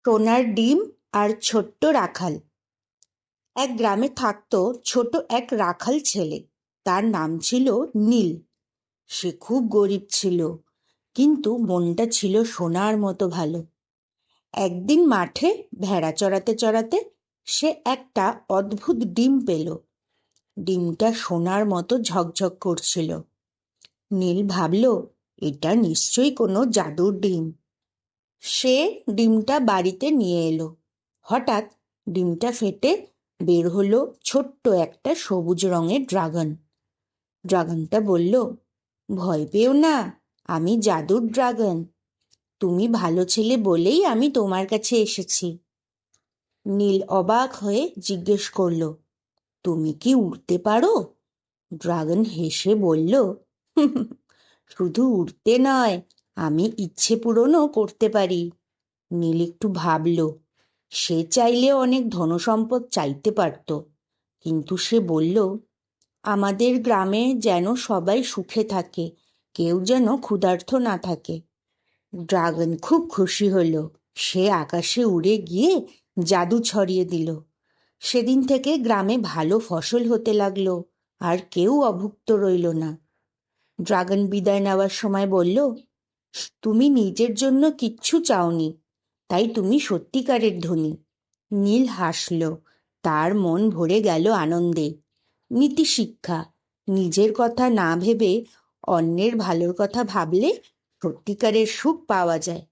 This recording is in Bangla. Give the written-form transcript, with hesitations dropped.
সোনার ডিম আর ছোট্ট রাখাল। এক গ্রামে থাকতো ছোট এক রাখাল ছেলে। তার নাম ছিল নীল। সে খুব গরিব ছিল, কিন্তু মনটা ছিল সোনার মতো ভালো। একদিন মাঠে ভেড়া চড়াতে চড়াতে সে একটা অদ্ভুত ডিম পেল। ডিমটা সোনার মতো ঝকঝক করছিল। নীল ভাবল, এটা নিশ্চয়ই কোনো জাদুর ডিম। সে ডিমটা বাড়িতে নিয়ে এলো। হঠাৎ ডিমটা ফেটে বের হলো ছোট্ট একটা সবুজ রঙের ড্রাগন। ড্রাগনটা বলল, ভয় পেও না, আমি জাদুর ড্রাগন। তুমি ভালো ছেলে বলেই আমি তোমার কাছে এসেছি। নীল অবাক হয়ে জিজ্ঞেস করলো, তুমি কি উড়তে পারো? ড্রাগন হেসে বলল, শুধু উড়তে নয়, আমি ইচ্ছে পূরণও করতে পারি। নীল একটু ভাবল। সে চাইলে অনেক ধনসম্পদ চাইতে পারত, কিন্তু সে বলল, আমাদের গ্রামে যেন সবাই সুখে থাকে, কেউ যেন ক্ষুধার্ত না থাকে। ড্রাগন খুব খুশি হলো। সে আকাশে উড়ে গিয়ে জাদু ছড়িয়ে দিল। সেদিন থেকে গ্রামে ভালো ফসল হতে লাগলো, আর কেউ অভুক্ত রইল না। ড্রাগন বিদায় নেওয়ার সময় বলল, তুমি নিজের জন্য কিচ্ছু চাওনি, তাই তুমি সত্যিকারের ধনী। নীল হাসল। তার মন ভরে গেল আনন্দে। নীতি শিক্ষা: নিজের কথা না ভেবে অন্যের ভালোর কথা ভাবলে সত্যিকারের সুখ পাওয়া যায়।